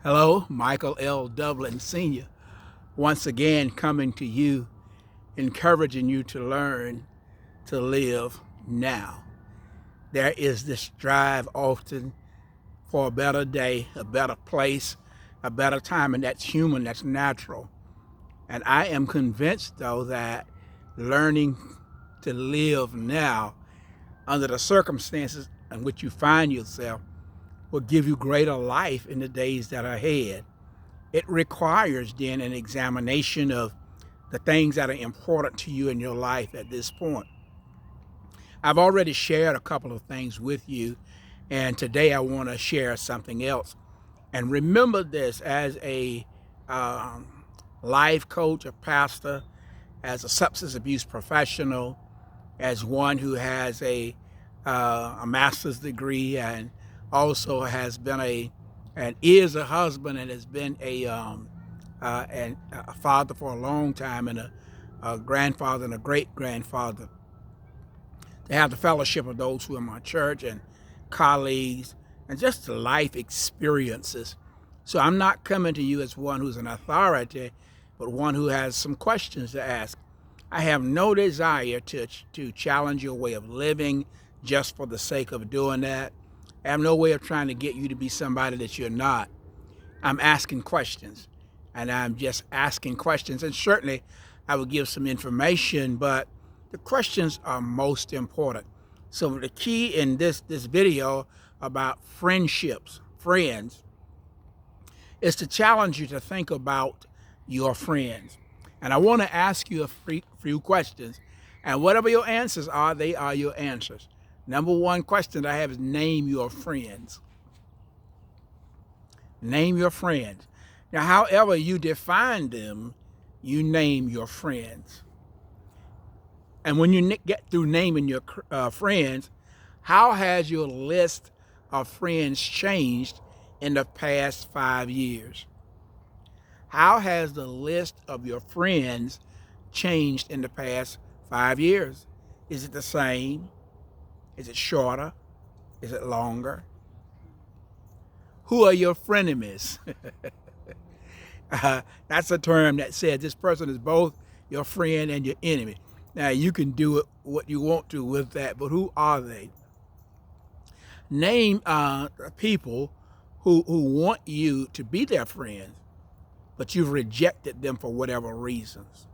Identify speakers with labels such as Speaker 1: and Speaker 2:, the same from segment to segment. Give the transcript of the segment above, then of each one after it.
Speaker 1: Hello, Michael L. Dublin Sr., once again coming to you, encouraging you to learn to live now. There is this drive often for a better day, a better place, a better time, and that's human, that's natural. And I am convinced, though, that learning to live now under the circumstances in which you find yourself will give you greater life in the days that are ahead. It requires then an examination of the things that are important to you in your life at this point. I've already shared a couple of things with you, and today I want to share something else. And remember this: as a life coach, a pastor, as a substance abuse professional, as one who has a master's degree and also has been and is a husband and has been and a father for a long time and a grandfather and a great grandfather. To have the fellowship of those who are in my church and colleagues and just the life experiences. So I'm not coming to you as one who's an authority, but one who has some questions to ask. I have no desire to challenge your way of living just for the sake of doing that. I have no way of trying to get you to be somebody that you're not. I'm asking questions, and I'm just asking questions. And certainly, I will give some information, but the questions are most important. So the key in this video about friendships, friends, is to challenge you to think about your friends. And I want to ask you a few questions. And whatever your answers are, they are your answers. Number one question I have is name your friends. Name your friends. Now, however you define them, you name your friends. And when you get through naming your friends, how has your list of friends changed in the past 5 years? How has the list of your friends changed in the past 5 years? Is it the same? Is it shorter? Is it longer? Who are your frenemies? That's a term that says this person is both your friend and your enemy. Now, you can do what you want to with that, but who are they? Name people who want you to be their friends, but you've rejected them for whatever reasons.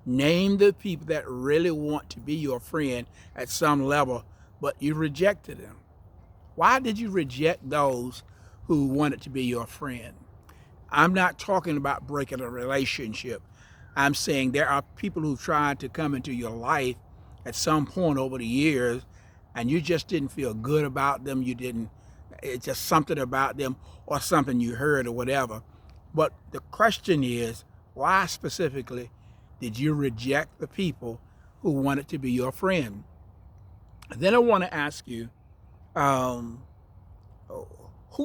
Speaker 1: Name the people that really want to be your friend at some level, but you rejected them. Why did you reject those who wanted to be your friend? I'm not talking about breaking a relationship. I'm saying there are people who tried to come into your life at some point over the years, and you just didn't feel good about them. It's just something about them or something you heard or whatever. But the question is, why specifically did you reject the people who wanted to be your friend? And then I want to ask you, who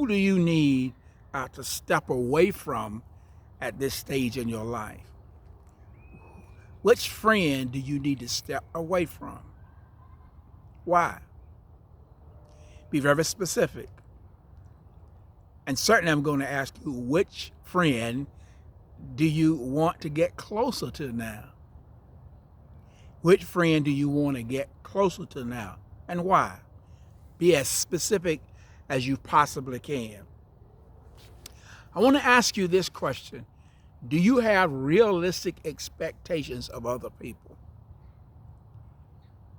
Speaker 1: do you need to step away from at this stage in your life? Which friend do you need to step away from? Why? Be very specific. And certainly I'm going to ask you, which friend do you want to get closer to now? Which friend do you want to get closer to now? And why? Be as specific as you possibly can. I want to ask you this question. Do you have realistic expectations of other people?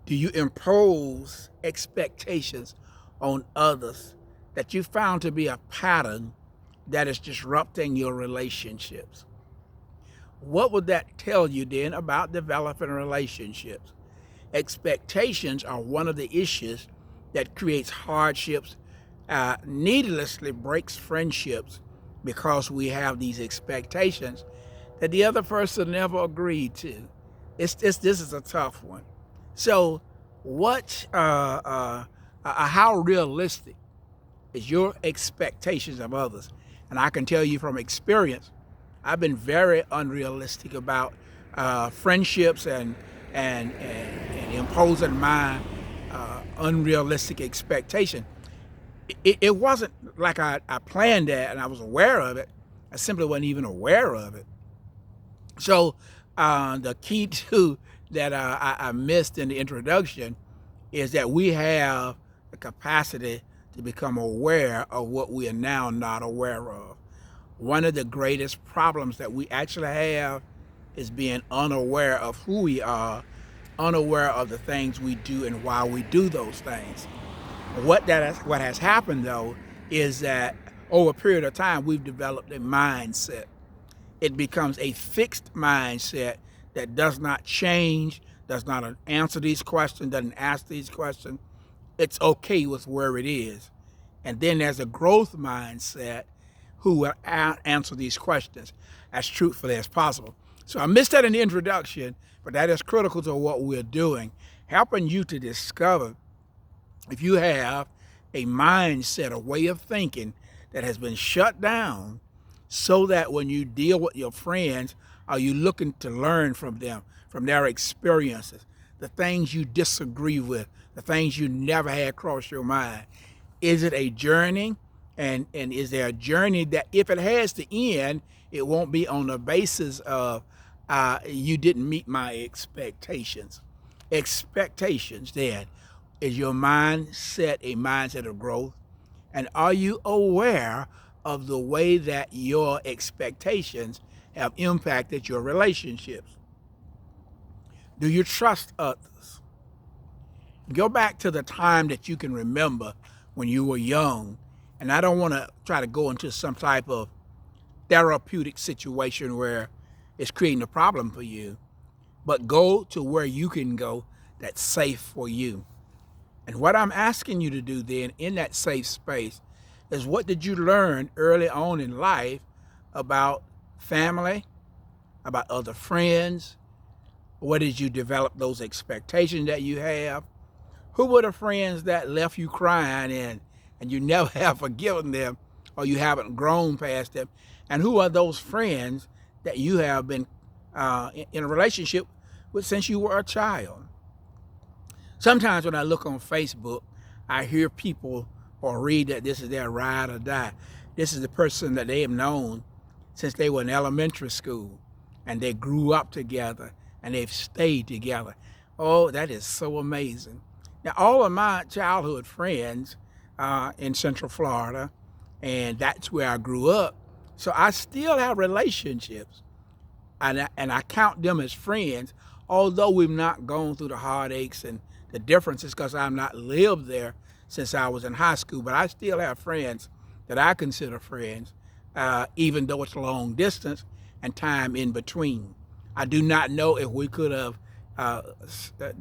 Speaker 1: Do you impose expectations on others that you found to be a pattern that is disrupting your relationships? What would that tell you then about developing relationships? Expectations are one of the issues that creates hardships, needlessly breaks friendships, because we have these expectations that the other person never agreed to. This is a tough one. So, how realistic is your expectations of others? And I can tell you from experience, I've been very unrealistic about friendships and imposing my unrealistic expectation. it wasn't like I planned that and I was aware of it. I simply wasn't even aware of it. So the key to that I missed in the introduction is that we have the capacity to become aware of what we are now not aware of. One of the greatest problems that we actually have is being unaware of who we are, unaware of the things we do and why we do those things. What has happened though is that over a period of time we've developed a mindset. It becomes a fixed mindset that does not change, does not answer these questions, doesn't ask these questions. It's okay with where it is. And then there's a growth mindset who will answer these questions as truthfully as possible. So I missed that in the introduction, but that is critical to what we're doing, helping you to discover if you have a mindset, a way of thinking that has been shut down, so that when you deal with your friends, are you looking to learn from them, from their experiences, the things you disagree with, the things you never had cross your mind? Is it a journey? And is there a journey that if it has to end, it won't be on the basis of you didn't meet my expectations? Expectations then. Is your mindset a mindset of growth? And are you aware of the way that your expectations have impacted your relationships? Do you trust others? Go back to the time that you can remember when you were young. And I don't want to try to go into some type of therapeutic situation where it's creating a problem for you, but go to where you can go that's safe for you. And what I'm asking you to do then in that safe space is, what did you learn early on in life about family, about other friends? What did you develop those expectations that you have? Who were the friends that left you crying and you never have forgiven them, or you haven't grown past them? And who are those friends that you have been in a relationship with since you were a child? Sometimes when I look on Facebook, I hear people or read that this is their ride or die. This is the person that they have known since they were in elementary school, and they grew up together and they've stayed together. Oh, that is so amazing. Now, all of my childhood friends in Central Florida, and that's where I grew up. So I still have relationships, and I count them as friends, although we've not gone through the heartaches and the differences, because I've not lived there since I was in high school. But I still have friends that I consider friends, even though it's long distance and time in between. I do not know if we could have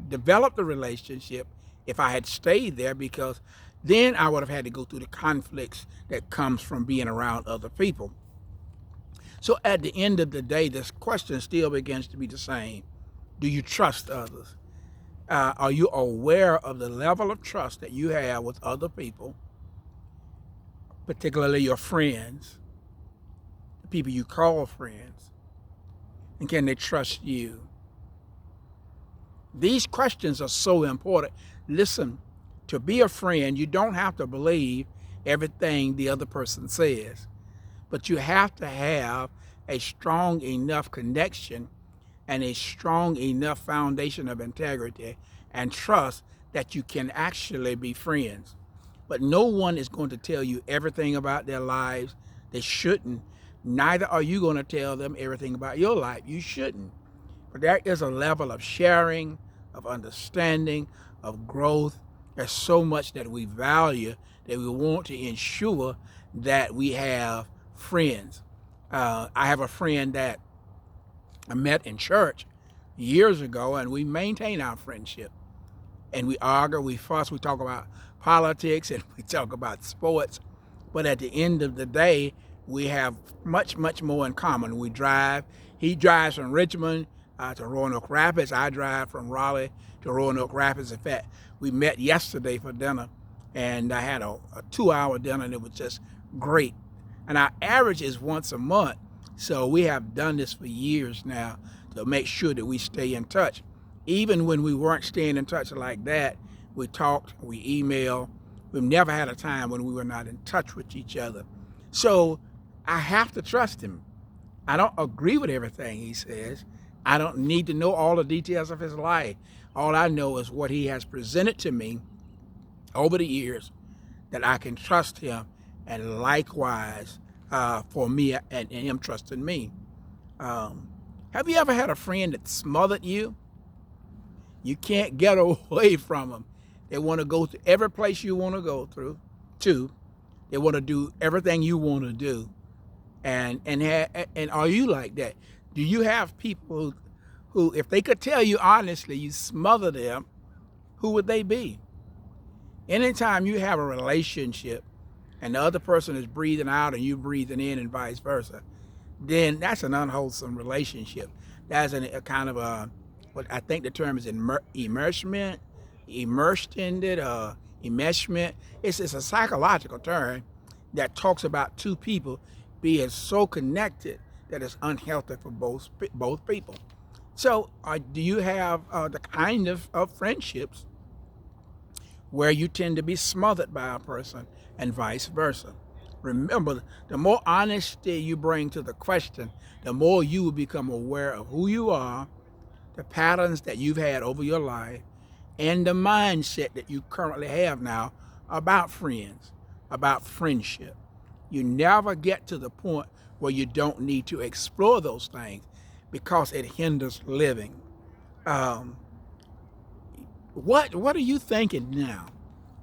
Speaker 1: developed a relationship if I had stayed there, because then I would have had to go through the conflicts that comes from being around other people. So at the end of the day, this question still begins to be the same. Do you trust others? Are you aware of the level of trust that you have with other people, particularly your friends, the people you call friends? And can they trust you? These questions are so important. Listen, to be a friend, you don't have to believe everything the other person says, but you have to have a strong enough connection and a strong enough foundation of integrity and trust that you can actually be friends. But no one is going to tell you everything about their lives. They shouldn't. Neither are you going to tell them everything about your life. You shouldn't. But there is a level of sharing, of understanding, of growth. There's so much that we value that we want to ensure that we have friends. I have a friend that I met in church years ago, and we maintain our friendship. And we argue, we fuss, we talk about politics, and we talk about sports. But at the end of the day, we have much, much more in common. We drive. He drives from Richmond to Roanoke Rapids. I drive from Raleigh to Roanoke Rapids. In fact, we met yesterday for dinner, and I had a 2-hour dinner, and it was just great. And our average is once a month. So we have done this for years now to make sure that we stay in touch. Even when we weren't staying in touch like that, we talked, we emailed, We've never had a time when we were not in touch with each other. So I have to trust him. I don't agree with everything he says. I don't need to know all the details of his life. All I know is what he has presented to me over the years, that I can trust him, and likewise for me and him trusting me. Um, have you ever had a friend that smothered you? You can't get away from them. They want to go to every place you want to go through. To they want to do everything you want to do. And are you like that? Do you have people who, if they could tell you honestly, you smother them, who would they be? Anytime you have a relationship and the other person is breathing out and you breathing in and vice versa, then that's an unwholesome relationship. That's a kind of a, what I think the term is immersement, immersed in it, enmeshment. It's a psychological term that talks about two people being so connected that it's unhealthy for both people. So do you have the kind of friendships where you tend to be smothered by a person and vice versa? Remember, the more honesty you bring to the question, the more you will become aware of who you are, the patterns that you've had over your life, and the mindset that you currently have now about friends, about friendship. You never get to the point where you don't need to explore those things because it hinders living. Um, what are you thinking now?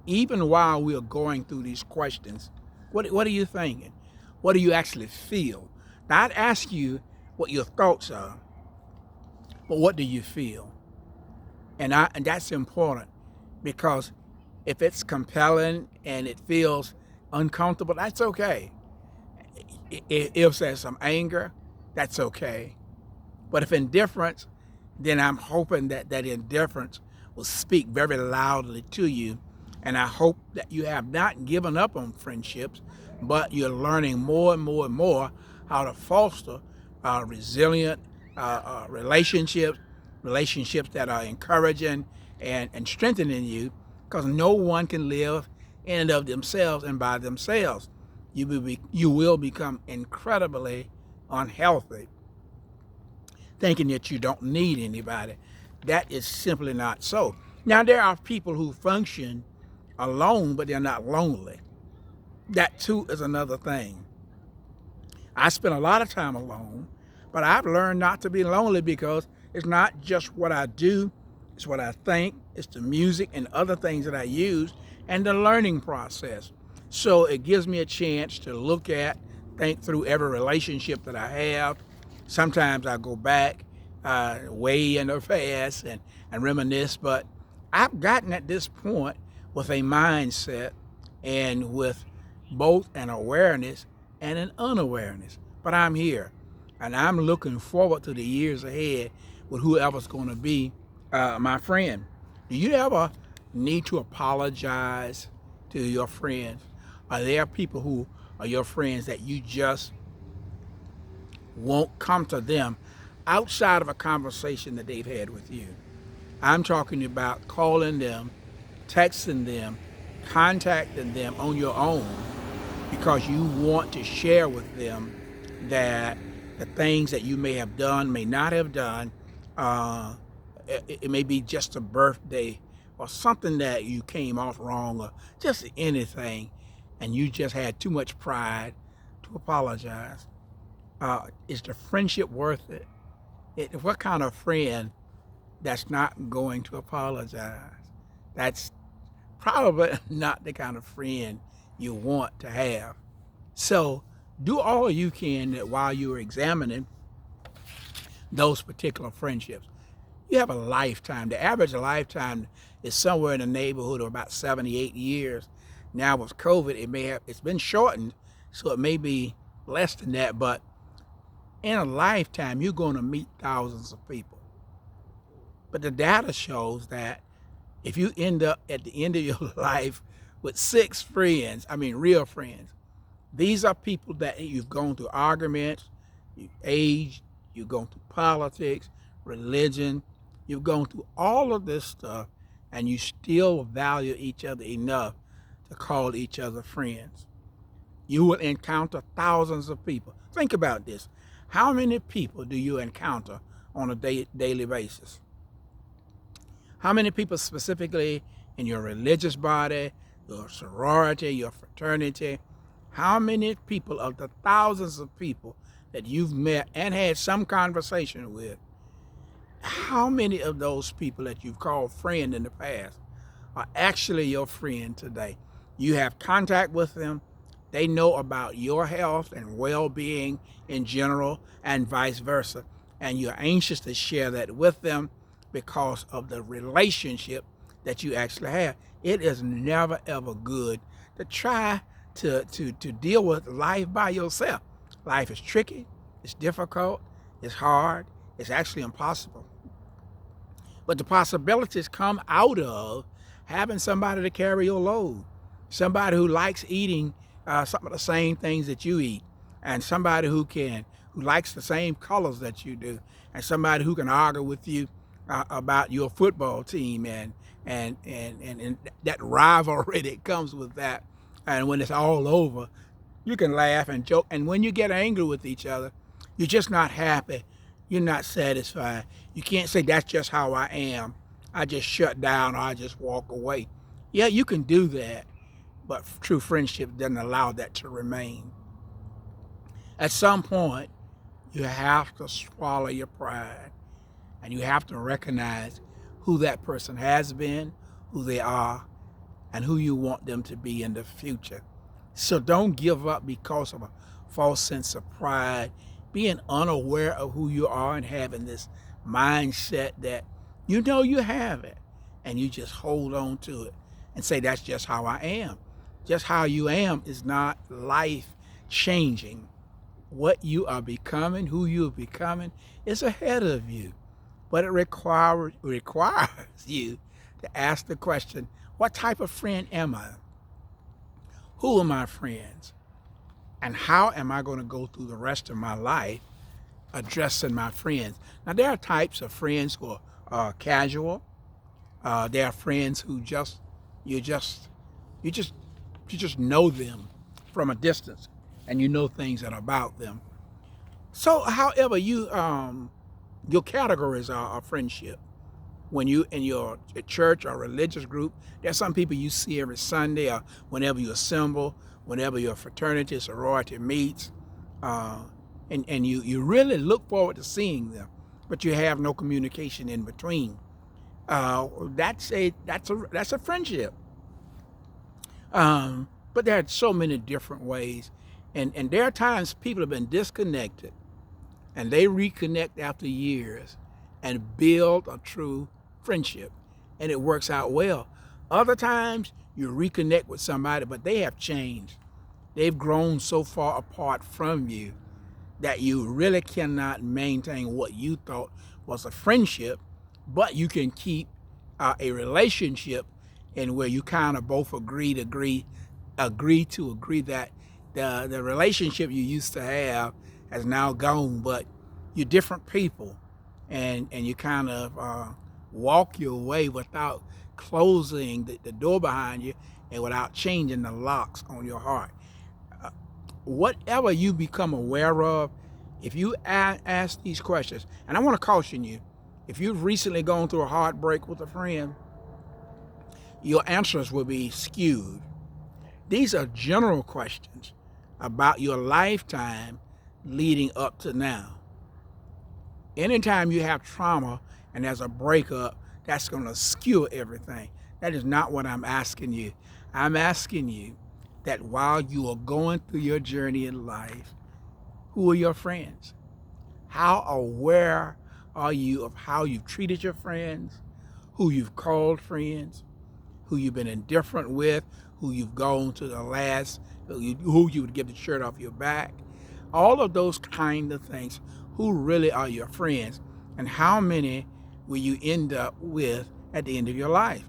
Speaker 1: Even while we are going through these questions, what are you thinking? What do you actually feel? Not ask you what your thoughts are, but what do you feel? And that's important, because if it's compelling and it feels uncomfortable, that's okay. If there's some anger, that's okay. But if indifference, then I'm hoping that that indifference will speak very loudly to you. And I hope that you have not given up on friendships, but you're learning more and more and more how to foster resilient relationships, relationships that are encouraging and strengthening you, because no one can live in and of themselves and by themselves. You will become incredibly unhealthy, thinking that you don't need anybody. That is simply not so. Now, there are people who function alone, but they're not lonely. That too is another thing. I spend a lot of time alone, but I've learned not to be lonely, because it's not just what I do, it's what I think, it's the music and other things that I use, and the learning process. So it gives me a chance to look at, think through every relationship that I have. Sometimes I go back way in the past and reminisce, but I've gotten at this point with a mindset and with both an awareness and an unawareness. But I'm here, and I'm looking forward to the years ahead with whoever's going to be my friend. Do you ever need to apologize to your friends? Are there people who are your friends that you just won't come to them outside of a conversation that they've had with you? I'm talking about calling them, texting them, contacting them on your own, because you want to share with them that the things that you may have done, may not have done, it may be just a birthday or something that you came off wrong, or just anything, and you just had too much pride to apologize. Is the friendship worth it? What kind of friend that's not going to apologize? That's probably not the kind of friend you want to have. So do all you can that while you're examining those particular friendships. You have a lifetime. The average lifetime is somewhere in the neighborhood of about 78 years. Now with COVID, it's been shortened, so it may be less than that, but in a lifetime, you're going to meet thousands of people. But the data shows that if you end up at the end of your life with 6 friends, I mean real friends, these are people that you've gone through arguments, you've aged, you've gone through politics, religion, you've gone through all of this stuff, and you still value each other enough to call each other friends. You will encounter thousands of people. Think about this. How many people do you encounter on a daily basis? How many people specifically in your religious body, your sorority, your fraternity? How many people of the thousands of people that you've met and had some conversation with, how many of those people that you've called friend in the past are actually your friend today? You have contact with them. They know about your health and well-being in general and vice versa. And you're anxious to share that with them because of the relationship that you actually have. It is never, ever good to try to deal with life by yourself. Life is tricky, it's difficult, it's hard, it's actually impossible. But the possibilities come out of having somebody to carry your load, somebody who likes eating some of the same things that you eat, and somebody who likes the same colors that you do, and somebody who can argue with you about your football team and that rivalry that comes with that. And when it's all over, you can laugh and joke. And when you get angry with each other, you're just not happy. You're not satisfied. You can't say that's just how I am. I just shut down or I just walk away. Yeah, you can do that, but true friendship doesn't allow that to remain. At some point, you have to swallow your pride and you have to recognize who that person has been, who they are, and who you want them to be in the future. So don't give up because of a false sense of pride, being unaware of who you are and having this mindset that you know you have it and you just hold on to it and say, that's just how I am. Just how you am is not life changing. What you are becoming, who you are becoming, is ahead of you. But it requires you to ask the question, what type of friend am I? Who are my friends? And how am I going to go through the rest of my life addressing my friends? Now, there are types of friends who are casual. There are friends who you just know them from a distance, and you know things that are about them. So, however, your categories are friendship. When you in your church or religious group, there's some people you see every Sunday or whenever you assemble, whenever your fraternity, sorority meets, and you really look forward to seeing them, but you have no communication in between. That's a friendship. But there are so many different ways, and there are times people have been disconnected, and they reconnect after years and build a true friendship, and it works out well. Other times you reconnect with somebody, but they have changed. They've grown so far apart from you that you really cannot maintain what you thought was a friendship, but you can keep a relationship in where you kind of both agree that the relationship you used to have has now gone, but you're different people, and you kind of walk your way without closing the door behind you and without changing the locks on your heart. Whatever you become aware of, if you ask these questions, and I want to caution you, if you've recently gone through a heartbreak with a friend, your answers will be skewed. These are general questions about your lifetime leading up to now. Anytime you have trauma and there's a breakup, that's going to skew everything. That is not what I'm asking you. I'm asking you that while you are going through your journey in life, who are your friends? How aware are you of how you've treated your friends, who you've called friends, who you've been indifferent with, who you've gone to the last, who you would give the shirt off your back? All of those kind of things. Who really are your friends, and how many will you end up with at the end of your life?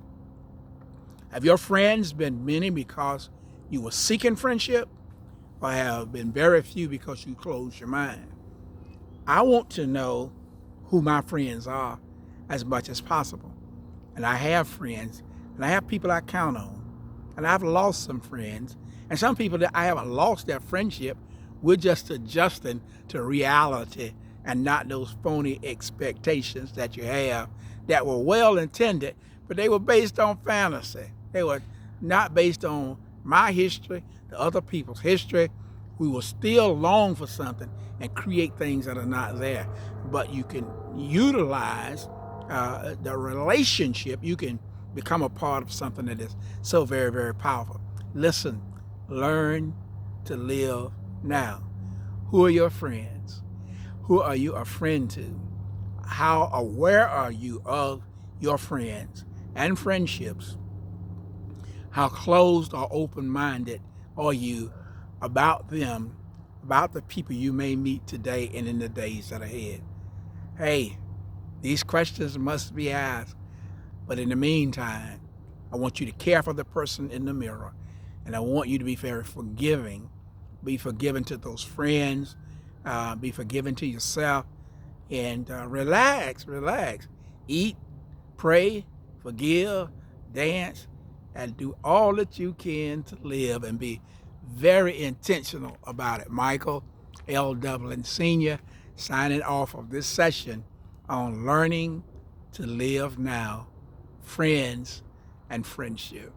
Speaker 1: Have your friends been many because you were seeking friendship, or have been very few because you closed your mind? I want to know who my friends are as much as possible. And I have friends, and I have people I count on. And I've lost some friends. And some people that I haven't lost their friendship, we're just adjusting to reality and not those phony expectations that you have that were well intended, but they were based on fantasy. They were not based on my history, the other people's history. We will still long for something and create things that are not there. But you can utilize the relationship. You can become a part of something that is so very, very powerful. Listen, learn to live now. Who are your friends? Who are you a friend to? How aware are you of your friends and friendships? How closed or open-minded are you about them, about the people you may meet today and in the days that are ahead? Hey, these questions must be asked. But in the meantime, I want you to care for the person in the mirror. And I want you to be very forgiving. Be forgiving to those friends. Be forgiving to yourself. And relax. Eat, pray, forgive, dance, and do all that you can to live and be very intentional about it. Michael L. Dublin Sr. signing off of this session on learning to live now, friends and friendship.